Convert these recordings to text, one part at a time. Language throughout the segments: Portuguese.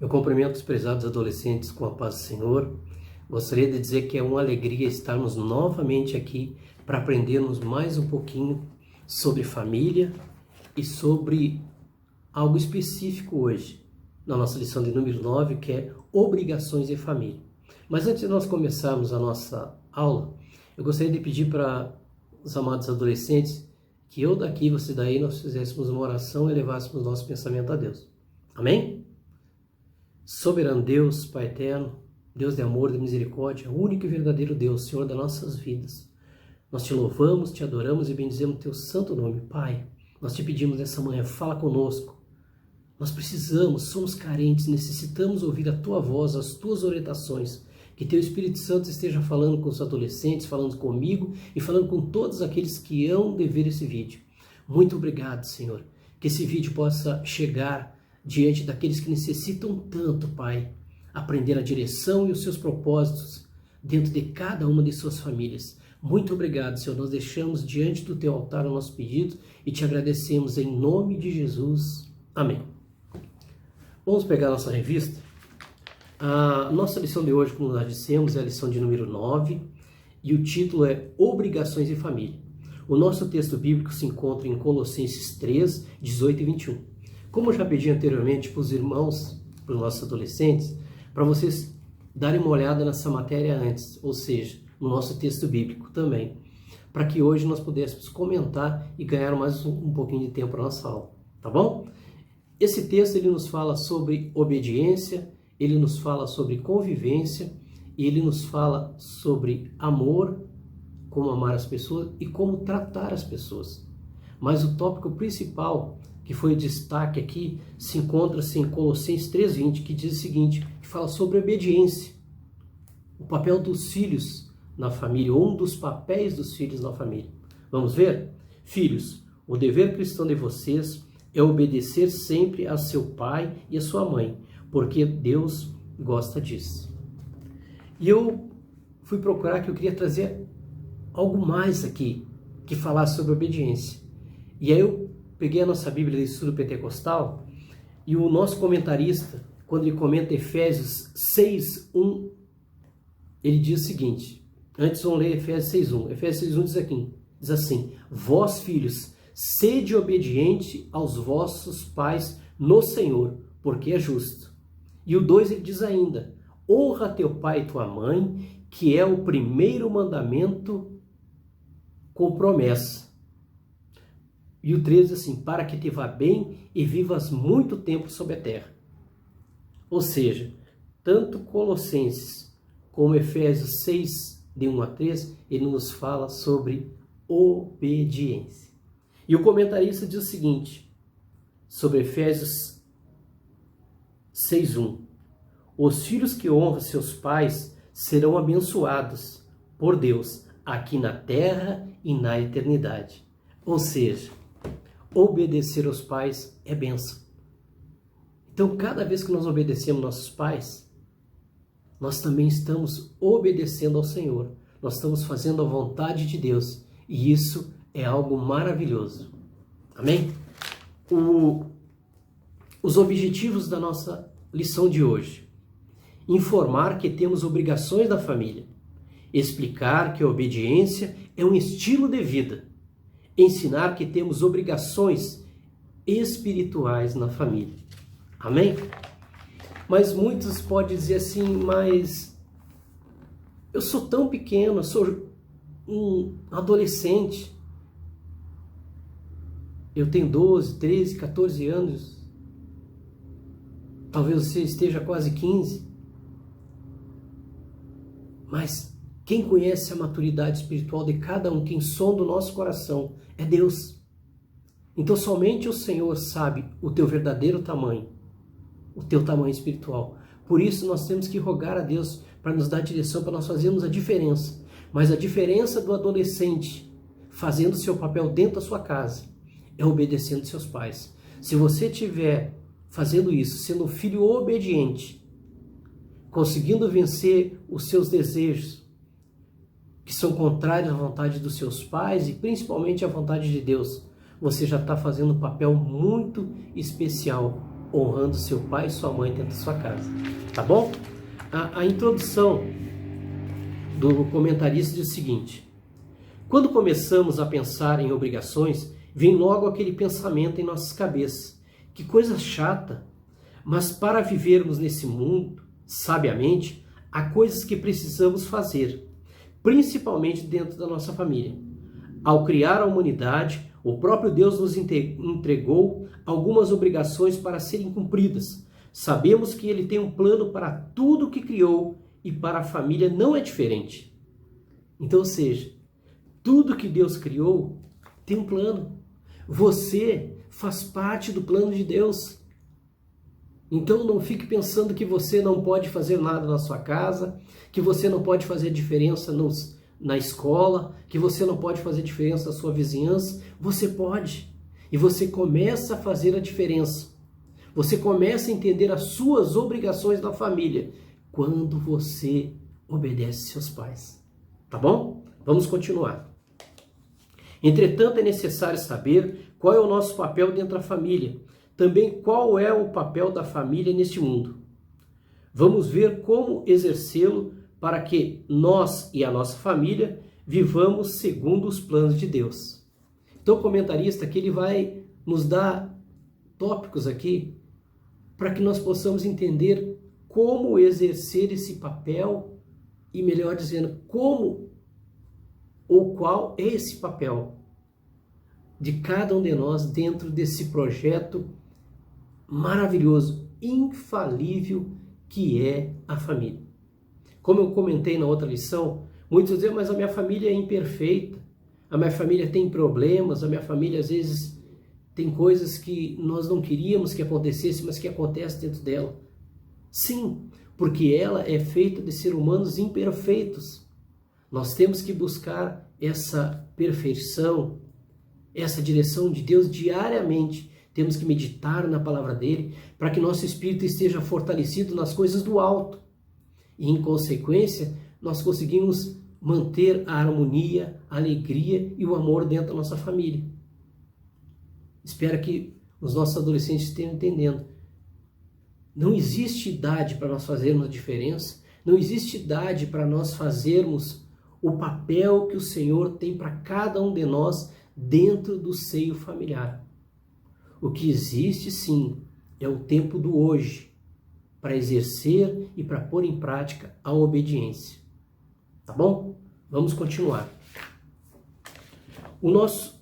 Eu cumprimento os prezados adolescentes com a paz do Senhor. Gostaria de dizer que é uma alegria estarmos novamente aqui para aprendermos mais um pouquinho sobre família e sobre algo específico hoje, na nossa lição de número 9, que é obrigações em família. Mas antes de nós começarmos a nossa aula, eu gostaria de pedir para os amados adolescentes que eu daqui, você daí, nós fizéssemos uma oração e levássemos nosso pensamento a Deus. Amém? Soberano Deus, Pai eterno, Deus de amor, de misericórdia, único e verdadeiro Deus, Senhor das nossas vidas. Nós te louvamos, te adoramos e bendizemos o teu santo nome. Pai, nós te pedimos nessa manhã, fala conosco. Nós precisamos, somos carentes, necessitamos ouvir a tua voz, as tuas orientações. Que teu Espírito Santo esteja falando com os adolescentes, falando comigo e falando com todos aqueles que hão de ver esse vídeo. Muito obrigado, Senhor. Que esse vídeo possa chegar diante daqueles que necessitam tanto, Pai, aprender a direção e os seus propósitos dentro de cada uma de suas famílias. Muito obrigado, Senhor. Nós deixamos diante do teu altar o nosso pedido e te agradecemos em nome de Jesus. Amém. Vamos pegar nossa revista. A nossa lição de hoje, como nós dissemos, é a lição de número 9 e o título é Obrigações em Família. O nosso texto bíblico se encontra em Colossenses 3, 18 e 21. Como eu já pedi anteriormente para os irmãos, para os nossos adolescentes, para vocês darem uma olhada nessa matéria antes, ou seja, no nosso texto bíblico também, para que hoje nós pudéssemos comentar e ganhar mais um pouquinho de tempo para a nossa aula, tá bom? Esse texto ele nos fala sobre obediência, ele nos fala sobre convivência, e ele nos fala sobre amor, como amar as pessoas e como tratar as pessoas. Mas o tópico principal que foi o destaque aqui, se encontra-se em Colossenses 3:20, que diz o seguinte, que fala sobre obediência, o papel dos filhos na família, ou um dos papéis dos filhos na família. Vamos ver? Filhos, o dever cristão de vocês é obedecer sempre a seu pai e a sua mãe, porque Deus gosta disso. E eu fui procurar que eu queria trazer algo mais aqui, que falasse sobre obediência. E aí eu peguei a nossa Bíblia de Estudo Pentecostal e o nosso comentarista, quando ele comenta Efésios 6:1, ele diz o seguinte, antes vamos ler Efésios 6:1. Efésios 6:1 diz assim, vós filhos, sede obediente aos vossos pais no Senhor, porque é justo. E o 2 ele diz ainda, honra teu pai e tua mãe, que é o primeiro mandamento com promessa. E o 3 diz assim, para que te vá bem e vivas muito tempo sobre a terra. Ou seja, tanto Colossenses como Efésios 6, de 1 a 3, ele nos fala sobre obediência. E o comentarista diz o seguinte, sobre Efésios 6:1, os filhos que honram seus pais serão abençoados por Deus, aqui na terra e na eternidade. Ou seja, obedecer aos pais é bênção. Então, cada vez que nós obedecemos nossos pais, nós também estamos obedecendo ao Senhor. Nós estamos fazendo a vontade de Deus. E isso é algo maravilhoso. Amém? Os objetivos da nossa lição de hoje. Informar que temos obrigações da família. Explicar que a obediência é um estilo de vida. Ensinar que temos obrigações espirituais na família. Amém? Mas muitos podem dizer assim, mas eu sou tão pequeno, eu sou um adolescente. Eu tenho 12, 13, 14 anos. Talvez você esteja quase 15. Mas quem conhece a maturidade espiritual de cada um, quem sonda o nosso coração, é Deus. Então somente o Senhor sabe o teu verdadeiro tamanho, o teu tamanho espiritual. Por isso nós temos que rogar a Deus para nos dar direção, para nós fazermos a diferença. Mas a diferença do adolescente fazendo o seu papel dentro da sua casa é obedecendo seus pais. Se você estiver fazendo isso, sendo um filho obediente, conseguindo vencer os seus desejos, que são contrários à vontade dos seus pais e principalmente à vontade de Deus, você já está fazendo um papel muito especial honrando seu pai e sua mãe dentro da sua casa. Tá bom? A introdução do comentarista diz o seguinte: quando começamos a pensar em obrigações, vem logo aquele pensamento em nossas cabeças. Que coisa chata! Mas para vivermos nesse mundo, sabiamente, há coisas que precisamos fazer, principalmente dentro da nossa família. Ao criar a humanidade, o próprio Deus nos entregou algumas obrigações para serem cumpridas. Sabemos que Ele tem um plano para tudo o que criou e para a família não é diferente. Então, ou seja, tudo que Deus criou tem um plano. Você faz parte do plano de Deus. Então não fique pensando que você não pode fazer nada na sua casa, que você não pode fazer diferença na escola, que você não pode fazer diferença na sua vizinhança. Você pode. E você começa a fazer a diferença. Você começa a entender as suas obrigações na família quando você obedece seus pais. Tá bom? Vamos continuar. Entretanto, é necessário saber qual é o nosso papel dentro da família. Também qual é o papel da família neste mundo. Vamos ver como exercê-lo para que nós e a nossa família vivamos segundo os planos de Deus. Então o comentarista aqui ele vai nos dar tópicos aqui para que nós possamos entender como exercer esse papel e, melhor dizendo, como ou qual é esse papel de cada um de nós dentro desse projeto maravilhoso, infalível que é a família. Como eu comentei na outra lição, muitos dizem, mas a minha família é imperfeita, a minha família tem problemas, a minha família às vezes tem coisas que nós não queríamos que acontecesse, mas que acontecem dentro dela. Sim, porque ela é feita de seres humanos imperfeitos. Nós temos que buscar essa perfeição, essa direção de Deus diariamente. Temos que meditar na palavra dele para que nosso espírito esteja fortalecido nas coisas do alto. E, em consequência, nós conseguimos manter a harmonia, a alegria e o amor dentro da nossa família. Espero que os nossos adolescentes estejam entendendo. Não existe idade para nós fazermos a diferença. Não existe idade para nós fazermos o papel que o Senhor tem para cada um de nós dentro do seio familiar. O que existe, sim, é o tempo do hoje para exercer e para pôr em prática a obediência. Tá bom? Vamos continuar. O nosso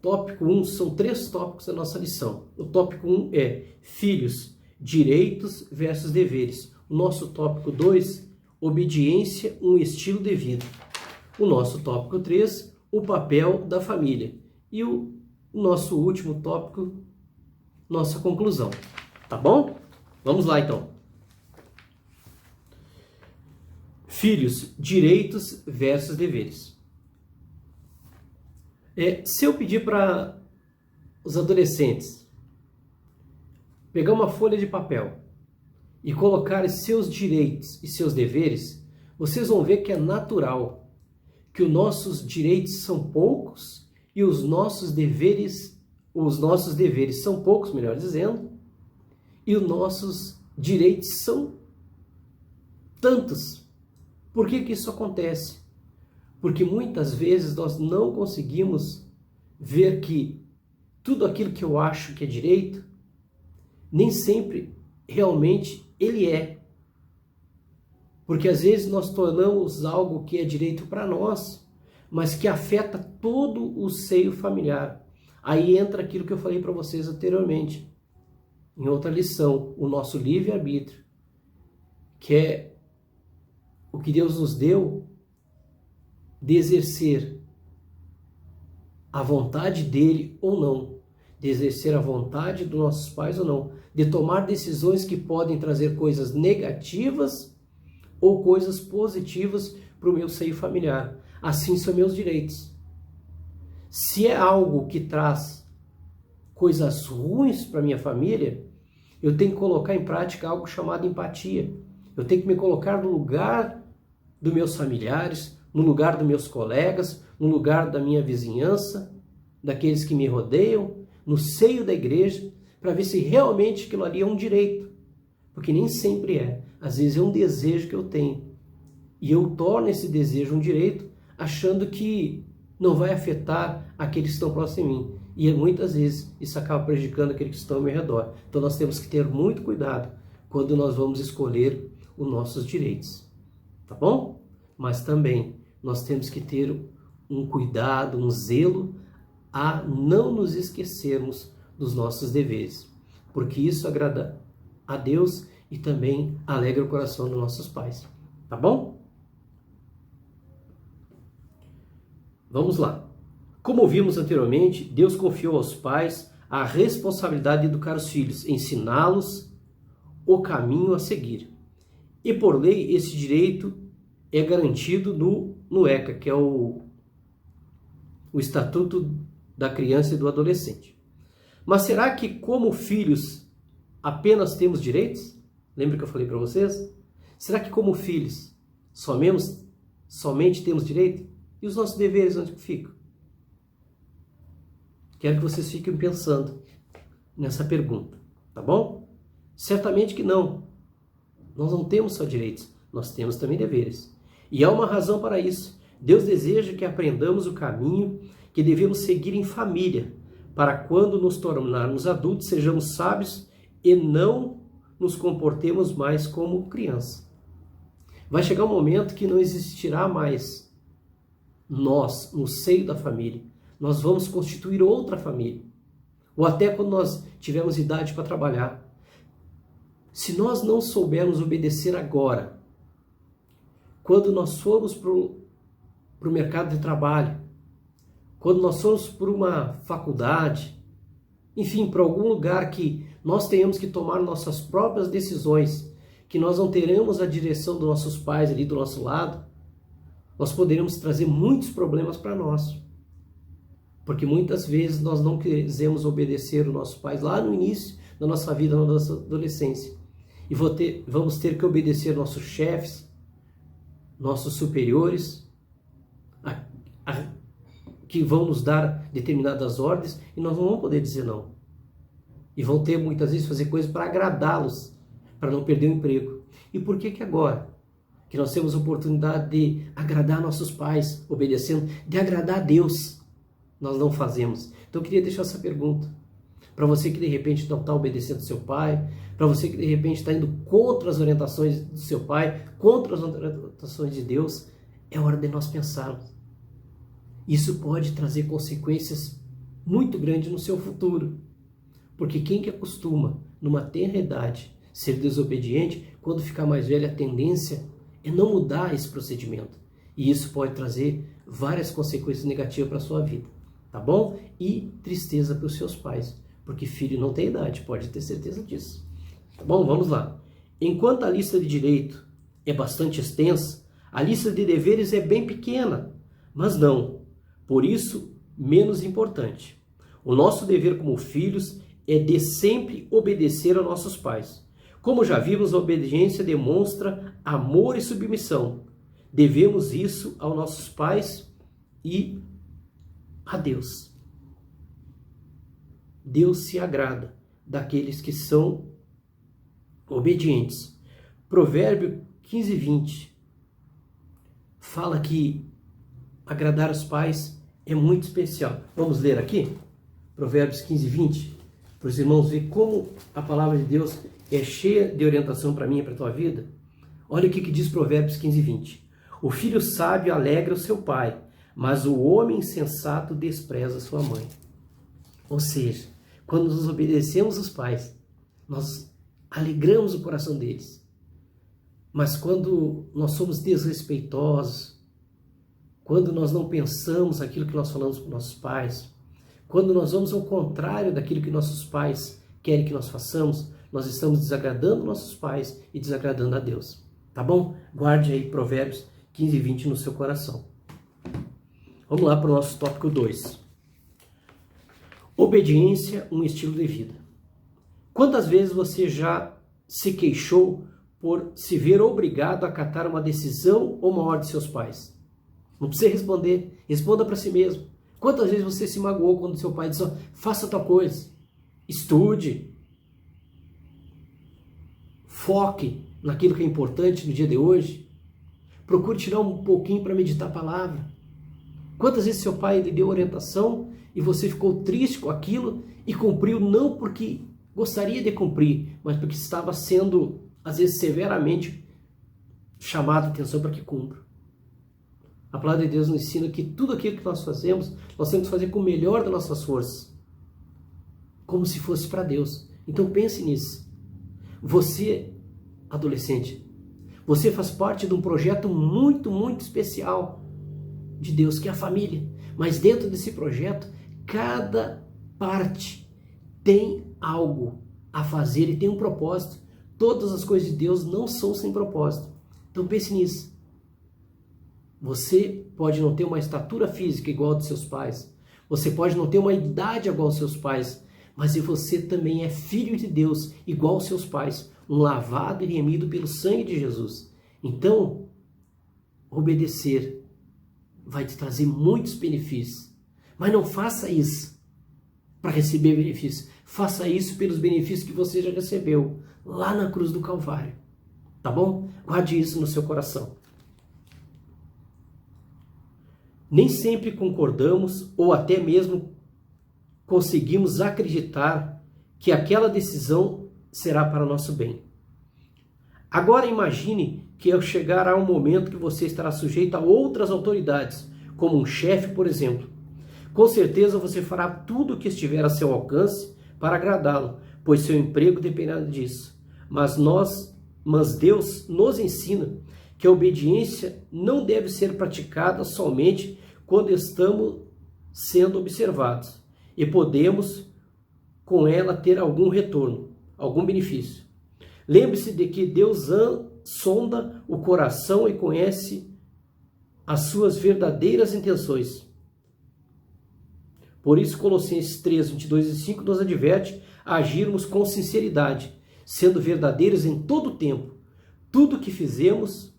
tópico 1 são 3 tópicos da nossa lição. O tópico 1 é filhos, direitos versus deveres. O nosso tópico 2, obediência, um estilo de vida. O nosso tópico 3, o papel da família. E o nosso último tópico, nossa conclusão. Tá bom? Vamos lá então. Filhos, direitos versus deveres. Se eu pedir para os adolescentes pegar uma folha de papel e colocar seus direitos e seus deveres, vocês vão ver que é natural que os nossos direitos são poucos e os nossos deveres são poucos, melhor dizendo, e os nossos direitos são tantos. Por que isso acontece? Porque muitas vezes nós não conseguimos ver que tudo aquilo que eu acho que é direito, nem sempre realmente ele é. Porque às vezes nós tornamos algo que é direito para nós, mas que afeta todo o seio familiar. Aí entra aquilo que eu falei para vocês anteriormente, em outra lição, o nosso livre-arbítrio, que é o que Deus nos deu de exercer a vontade dele ou não, de exercer a vontade dos nossos pais ou não, de tomar decisões que podem trazer coisas negativas ou coisas positivas para o meu seio familiar. Assim são meus direitos. Se é algo que traz coisas ruins para minha família, eu tenho que colocar em prática algo chamado empatia. Eu tenho que me colocar no lugar dos meus familiares, no lugar dos meus colegas, no lugar da minha vizinhança, daqueles que me rodeiam, no seio da igreja, para ver se realmente aquilo ali é um direito. Porque nem sempre é. Às vezes é um desejo que eu tenho. E eu torno esse desejo um direito, achando que não vai afetar aqueles que estão próximos de mim. E muitas vezes isso acaba prejudicando aqueles que estão ao meu redor. Então nós temos que ter muito cuidado quando nós vamos escolher os nossos direitos. Tá bom? Mas também nós temos que ter um cuidado, um zelo a não nos esquecermos dos nossos deveres. Porque isso agrada a Deus e também alegra o coração dos nossos pais. Tá bom? Vamos lá. Como vimos anteriormente, Deus confiou aos pais a responsabilidade de educar os filhos, ensiná-los o caminho a seguir. E por lei, esse direito é garantido no ECA, que é o Estatuto da Criança e do Adolescente. Mas será que, como filhos, apenas temos direitos? Lembra que eu falei para vocês? Será que, como filhos, somente temos direito? E os nossos deveres, onde ficam? Quero que vocês fiquem pensando nessa pergunta, tá bom? Certamente que não. Nós não temos só direitos, nós temos também deveres. E há uma razão para isso. Deus deseja que aprendamos o caminho que devemos seguir em família, para quando nos tornarmos adultos, sejamos sábios e não nos comportemos mais como criança. Vai chegar um momento que não existirá mais nós no seio da família. Nós vamos constituir outra família. Ou até quando nós tivermos idade para trabalhar. Se nós não soubermos obedecer agora, quando nós formos para o mercado de trabalho, quando nós formos para uma faculdade, enfim, para algum lugar que nós tenhamos que tomar nossas próprias decisões, que nós não teremos a direção dos nossos pais ali do nosso lado, nós poderemos trazer muitos problemas para nós. Porque muitas vezes nós não quisemos obedecer os nossos pais lá no início da nossa vida, na nossa adolescência. E vamos ter que obedecer nossos chefes, nossos superiores, que vão nos dar determinadas ordens, e nós não vamos poder dizer não. E vão ter muitas vezes fazer coisas para agradá-los, para não perder o emprego. E por que agora, que nós temos a oportunidade de agradar nossos pais, obedecendo, de agradar a Deus, nós não fazemos? Então eu queria deixar essa pergunta para você que de repente não está obedecendo seu pai, para você que de repente está indo contra as orientações do seu pai, contra as orientações de Deus. É hora de nós pensarmos. Isso pode trazer consequências muito grandes no seu futuro. Porque quem que acostuma, numa tenra idade, ser desobediente, quando ficar mais velho, a tendência é não mudar esse procedimento. E isso pode trazer várias consequências negativas para a sua vida. Tá bom? E tristeza para os seus pais. Porque filho não tem idade, pode ter certeza disso. Tá bom? Vamos lá. Enquanto a lista de direito é bastante extensa, a lista de deveres é bem pequena. Mas não. Por isso, menos importante. O nosso dever como filhos é de sempre obedecer aos nossos pais. Como já vimos, a obediência demonstra amor e submissão. Devemos isso aos nossos pais e a Deus. Deus se agrada daqueles que são obedientes. Provérbio 15:20 fala que agradar os pais é muito especial. Vamos ler aqui? Provérbios 15:20, para os irmãos verem como a palavra de Deus é cheia de orientação para mim e para a tua vida. Olha o que diz Provérbios 15:20. O filho sábio alegra o seu pai, mas o homem insensato despreza sua mãe. Ou seja, quando nós obedecemos os pais, nós alegramos o coração deles. Mas quando nós somos desrespeitosos, quando nós não pensamos aquilo que nós falamos para nossos pais, quando nós vamos ao contrário daquilo que nossos pais querem que nós façamos, nós estamos desagradando nossos pais e desagradando a Deus. Tá bom? Guarde aí Provérbios 15:20 no seu coração. Vamos lá para o nosso tópico 2. Obediência, um estilo de vida. Quantas vezes você já se queixou por se ver obrigado a acatar uma decisão ou uma ordem de seus pais? Não precisa responder, responda para si mesmo. Quantas vezes você se magoou quando seu pai disse, faça tal coisa? estude, foque naquilo que é importante no dia de hoje. Procure tirar um pouquinho para meditar a palavra. Quantas vezes seu pai lhe deu orientação e você ficou triste com aquilo e cumpriu não porque gostaria de cumprir, mas porque estava sendo, às vezes, severamente chamado a atenção para que cumpra. A palavra de Deus nos ensina que tudo aquilo que nós fazemos, nós temos que fazer com o melhor das nossas forças, como se fosse para Deus. Então pense nisso. Você, adolescente, você faz parte de um projeto muito, muito especial de Deus, que é a família. Mas dentro desse projeto, cada parte tem algo a fazer e tem um propósito. Todas as coisas de Deus não são sem propósito. Então pense nisso. Você pode não ter uma estatura física igual a dos seus pais. Você pode não ter uma idade igual aos seus pais. Mas você também é filho de Deus, igual aos seus pais. Um lavado e remido pelo sangue de Jesus. Então, obedecer vai te trazer muitos benefícios. Mas não faça isso para receber benefícios. Faça isso pelos benefícios que você já recebeu lá na cruz do Calvário. Tá bom? Guarde isso no seu coração. Nem sempre concordamos ou até mesmo conseguimos acreditar que aquela decisão será para nosso bem. Agora imagine que ao chegar a um momento que você estará sujeito a outras autoridades, como um chefe, por exemplo. Com certeza você fará tudo o que estiver a seu alcance para agradá-lo, pois seu emprego dependerá disso. Mas Deus nos ensina que a obediência não deve ser praticada somente quando estamos sendo observados e podemos com ela ter algum retorno, algum benefício. Lembre-se de que Deus sonda o coração e conhece as suas verdadeiras intenções. Por isso, Colossenses 3, 22 e 5 nos adverte a agirmos com sinceridade, sendo verdadeiros em todo o tempo. Tudo que fizermos,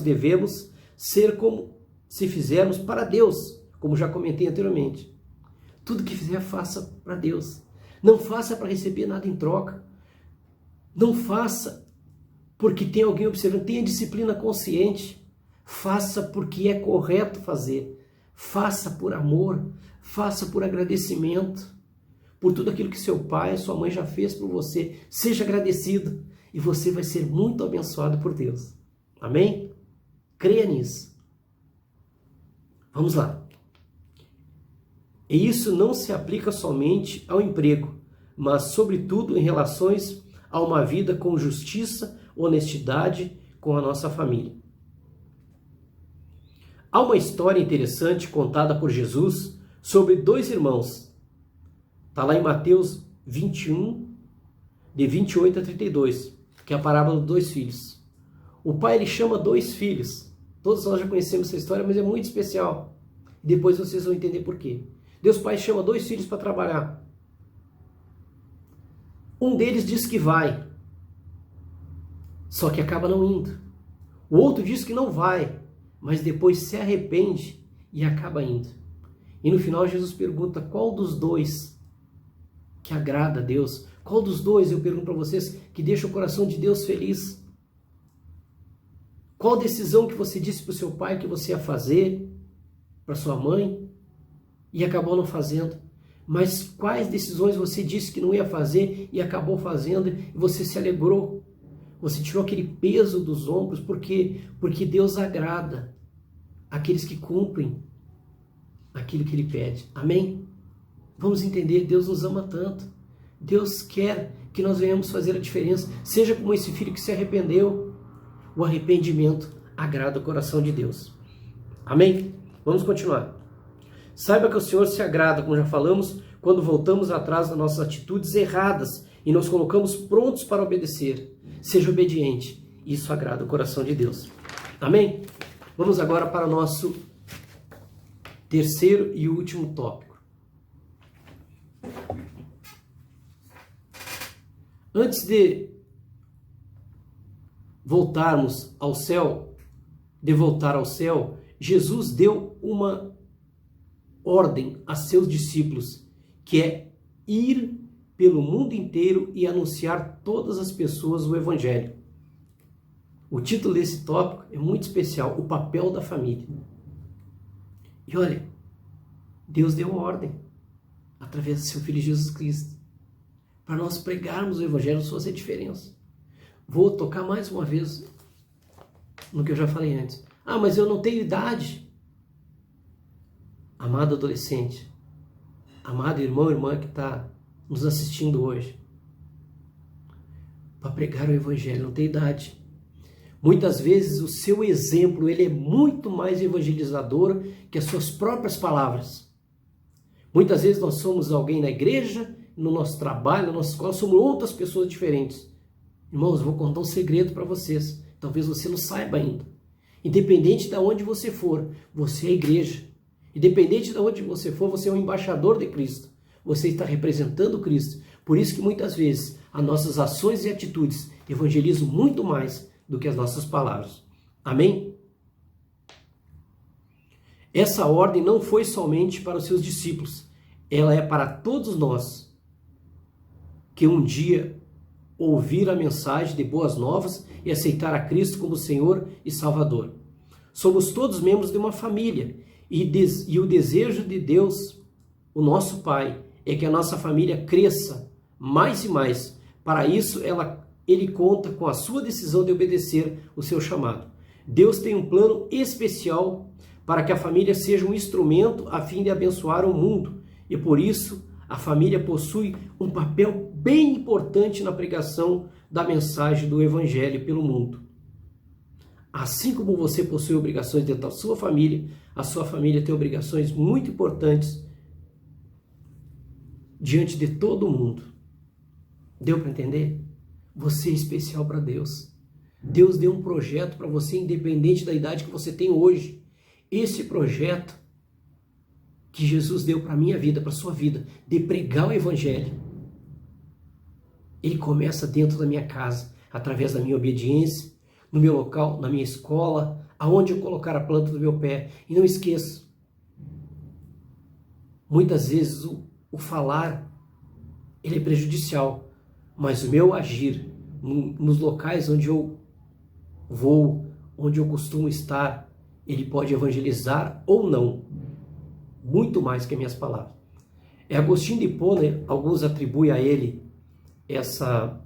devemos ser como se fizermos para Deus, como já comentei anteriormente. Tudo que fizer, faça para Deus. Não faça para receber nada em troca. Não faça porque tem alguém observando. Tenha disciplina consciente. Faça porque é correto fazer. Faça por amor. Faça por agradecimento. Por tudo aquilo que seu pai, sua mãe já fez por você. Seja agradecido. E você vai ser muito abençoado por Deus. Amém? Creia nisso. Vamos lá. E isso não se aplica somente ao emprego, mas sobretudo em relações a uma vida com justiça, honestidade com a nossa família. Há uma história interessante contada por Jesus sobre dois irmãos. Está lá em Mateus 21, de 28 a 32, que é a parábola dos dois filhos. O pai ele chama dois filhos. Todos nós já conhecemos essa história, mas é muito especial. Depois vocês vão entender por quê. Deus Pai chama dois filhos para trabalhar. Um deles diz que vai, só que acaba não indo. O outro diz que não vai, mas depois se arrepende e acaba indo. E no final Jesus pergunta qual dos dois que agrada a Deus? Qual dos dois, eu pergunto para vocês, que deixa o coração de Deus feliz? Qual decisão que você disse para o seu pai que você ia fazer, para sua mãe, e acabou não fazendo? Mas quais decisões você disse que não ia fazer e acabou fazendo e você se alegrou? Você tirou aquele peso dos ombros porque Deus agrada aqueles que cumprem aquilo que Ele pede. Amém? Vamos entender, Deus nos ama tanto. Deus quer que nós venhamos fazer a diferença. Seja como esse filho que se arrependeu. O arrependimento agrada o coração de Deus. Amém? Vamos continuar. Saiba que o Senhor se agrada, como já falamos, quando voltamos atrás das nossas atitudes erradas e nos colocamos prontos para obedecer. Seja obediente. Isso agrada o coração de Deus. Amém? Vamos agora para o nosso terceiro e último tópico. Antes de voltar ao céu, Jesus deu uma ordem a seus discípulos, que é ir pelo mundo inteiro e anunciar todas as pessoas o Evangelho. O título desse tópico é muito especial, o papel da família. E olha, Deus deu ordem, através do seu Filho Jesus Cristo, para nós pregarmos o Evangelho, isso fazer diferença. Vou tocar mais uma vez no que eu já falei antes. Ah, mas eu não tenho idade. Amado adolescente, amado irmão, irmã que está nos assistindo hoje, para pregar o Evangelho não tem idade. Muitas vezes o seu exemplo ele é muito mais evangelizador que as suas próprias palavras. Muitas vezes nós somos alguém na igreja, no nosso trabalho, na nossa escola, somos outras pessoas diferentes. Irmãos, eu vou contar um segredo para vocês. Talvez você não saiba ainda. Independente de onde você for, você é a igreja. Independente de onde você for, você é um embaixador de Cristo. Você está representando Cristo. Por isso que muitas vezes as nossas ações e atitudes evangelizam muito mais do que as nossas palavras. Amém? Essa ordem não foi somente para os seus discípulos. Ela é para todos nós que um dia ouvir a mensagem de boas novas e aceitar a Cristo como Senhor e Salvador. Somos todos membros de uma família e o desejo de Deus, o nosso Pai, é que a nossa família cresça mais e mais. Para isso, Ele conta com a sua decisão de obedecer o seu chamado. Deus tem um plano especial para que a família seja um instrumento a fim de abençoar o mundo. E por isso, a família possui um papel bem importante na pregação da mensagem do Evangelho pelo mundo. Assim como você possui obrigações dentro da sua família, a sua família tem obrigações muito importantes diante de todo mundo. Deu para entender? Você é especial para Deus. Deus deu um projeto para você, independente da idade que você tem hoje. Esse projeto que Jesus deu para a minha vida, para a sua vida, de pregar o Evangelho, ele começa dentro da minha casa, através da minha obediência, no meu local, na minha escola, aonde eu colocar a planta do meu pé. E não esqueça, muitas vezes o falar, ele é prejudicial, mas o meu agir nos locais onde eu vou, onde eu costumo estar, ele pode evangelizar ou não, muito mais que as minhas palavras. Agostinho de Hipona, alguns atribuem a ele essa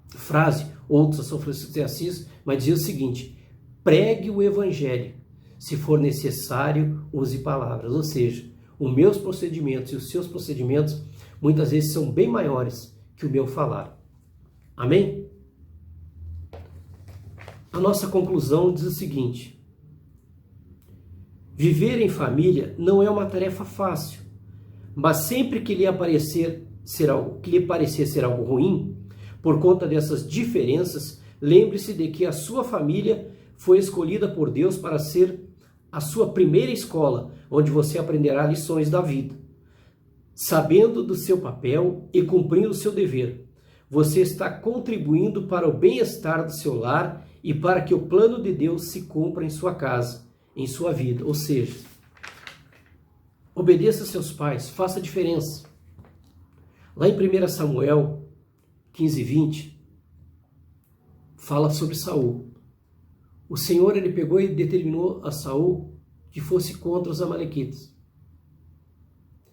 frase, outros a São Francisco de Assis, mas dizia o seguinte: pregue o Evangelho, se for necessário, use palavras. Ou seja, os meus procedimentos e os seus procedimentos muitas vezes são bem maiores que o meu falar. Amém? A nossa conclusão diz o seguinte: viver em família não é uma tarefa fácil, mas sempre que lhe parecer ser algo ruim, por conta dessas diferenças, lembre-se de que a sua família foi escolhida por Deus para ser a sua primeira escola, onde você aprenderá lições da vida. Sabendo do seu papel e cumprindo o seu dever, você está contribuindo para o bem-estar do seu lar e para que o plano de Deus se cumpra em sua casa, em sua vida. Ou seja, obedeça a seus pais, faça a diferença. Lá em 1 Samuel 15:20, fala sobre Saul. O Senhor, ele pegou e determinou a Saul que fosse contra os amalequitas.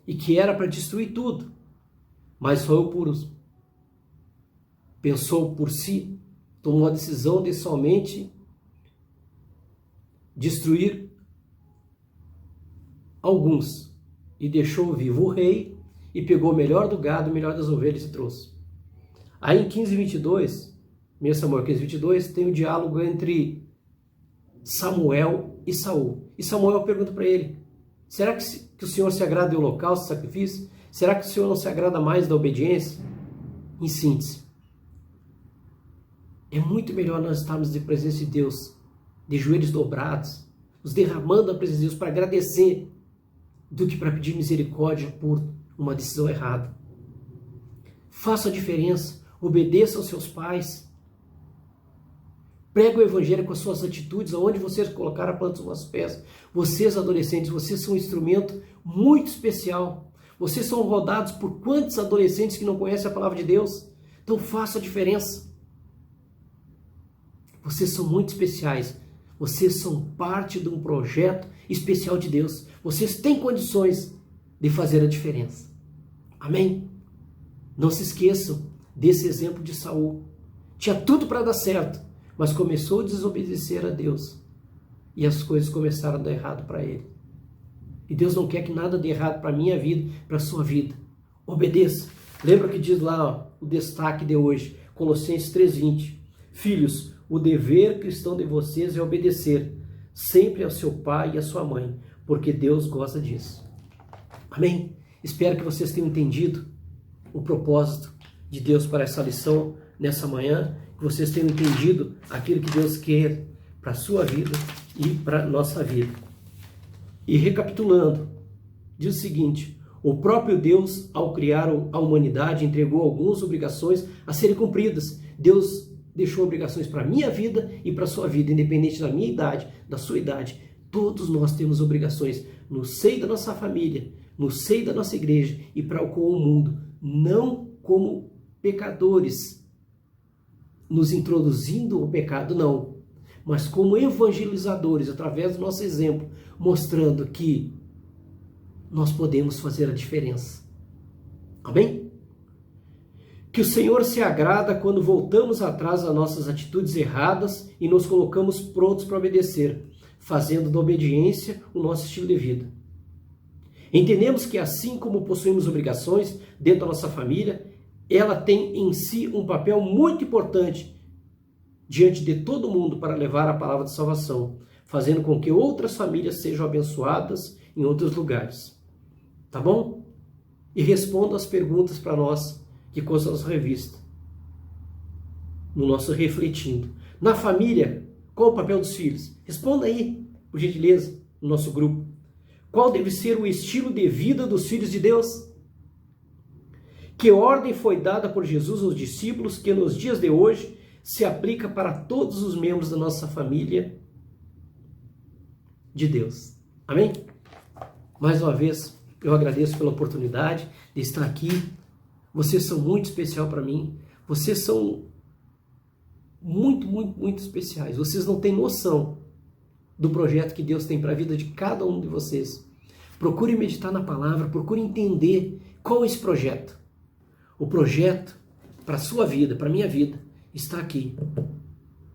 E que era para destruir tudo. Mas Saul pensou por si, tomou a decisão de somente destruir alguns. E deixou vivo o rei e pegou o melhor do gado, o melhor das ovelhas e trouxe. Aí em 15:22, 1 Samuel 15:22, tem o diálogo entre Samuel e Saul. E Samuel pergunta para ele: será que o Senhor se agrada do holocausto, do sacrifício? Será que o Senhor não se agrada mais da obediência? Em síntese, é muito melhor nós estarmos de presença de Deus, de joelhos dobrados, nos derramando a presença de Deus para agradecer, do que para pedir misericórdia por uma decisão errada. Faça a diferença, obedeça aos seus pais, prega o Evangelho com as suas atitudes, aonde vocês colocaram a planta dos vossos pés. Vocês, adolescentes, vocês são um instrumento muito especial. Vocês são rodados por quantos adolescentes que não conhecem a palavra de Deus? Então faça a diferença. Vocês são muito especiais. Vocês são parte de um projeto especial de Deus. Vocês têm condições de fazer a diferença. Amém? Não se esqueçam desse exemplo de Saul. Tinha tudo para dar certo, mas começou a desobedecer a Deus. E as coisas começaram a dar errado para ele. E Deus não quer que nada dê errado para a minha vida, para a sua vida. Obedeça. Lembra que diz lá, ó, o destaque de hoje, Colossenses 3:20. Filhos, o dever cristão de vocês é obedecer sempre ao seu pai e à sua mãe, porque Deus gosta disso. Amém? Espero que vocês tenham entendido o propósito de Deus para essa lição nessa manhã, que vocês tenham entendido aquilo que Deus quer para a sua vida e para a nossa vida. E recapitulando, diz o seguinte: o próprio Deus, ao criar a humanidade, entregou algumas obrigações a serem cumpridas. Deus deixou obrigações para a minha vida e para a sua vida, independente da minha idade, da sua idade. Todos nós temos obrigações no seio da nossa família, no seio da nossa igreja e para com o mundo, não como pecadores, nos introduzindo o pecado, não, mas como evangelizadores, através do nosso exemplo, mostrando que nós podemos fazer a diferença. Amém? Que o Senhor se agrada quando voltamos atrás das nossas atitudes erradas e nos colocamos prontos para obedecer, fazendo da obediência o nosso estilo de vida. Entendemos que assim como possuímos obrigações dentro da nossa família, ela tem em si um papel muito importante diante de todo mundo para levar a palavra de salvação, fazendo com que outras famílias sejam abençoadas em outros lugares. Tá bom? E responda as perguntas para nós que consta na nossa revista, no nosso refletindo. Na família, qual o papel dos filhos? Responda aí, por gentileza, no nosso grupo. Qual deve ser o estilo de vida dos filhos de Deus? Que ordem foi dada por Jesus aos discípulos que nos dias de hoje se aplica para todos os membros da nossa família de Deus? Amém? Mais uma vez, eu agradeço pela oportunidade de estar aqui. Vocês são muito especial para mim. Vocês são muito, muito, muito especiais. Vocês não têm noção do projeto que Deus tem para a vida de cada um de vocês. Procure meditar na palavra, procure entender qual é esse projeto. O projeto para a sua vida, para a minha vida, está aqui,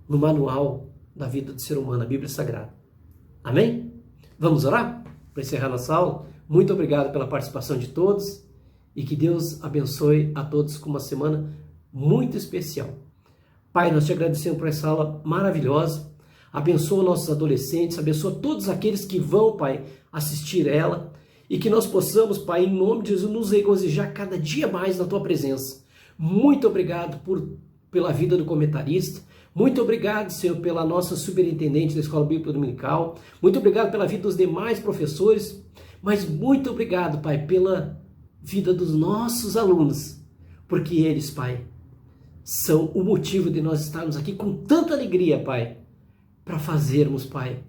no manual da vida do ser humano, a Bíblia Sagrada. Amém? Vamos orar? Para encerrar nossa aula, muito obrigado pela participação de todos e que Deus abençoe a todos com uma semana muito especial. Pai, nós te agradecemos por essa aula maravilhosa. Abençoa nossos adolescentes, abençoa todos aqueles que vão, Pai, assistir ela e que nós possamos, Pai, em nome de Jesus, nos regozijar cada dia mais na Tua presença. Muito obrigado pela vida do comentarista. Muito obrigado, Senhor, pela nossa superintendente da Escola Bíblica Dominical. Muito obrigado pela vida dos demais professores. Mas muito obrigado, Pai, pela vida dos nossos alunos. Porque eles, Pai, são o motivo de nós estarmos aqui com tanta alegria, Pai, para fazermos, Pai,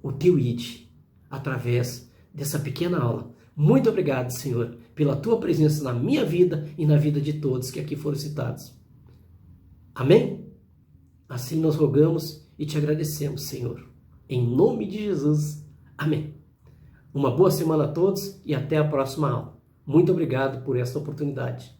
o Teu ID através dessa pequena aula. Muito obrigado, Senhor, pela Tua presença na minha vida e na vida de todos que aqui foram citados. Amém? Assim nós rogamos e te agradecemos, Senhor. Em nome de Jesus. Amém. Uma boa semana a todos e até a próxima aula. Muito obrigado por essa oportunidade.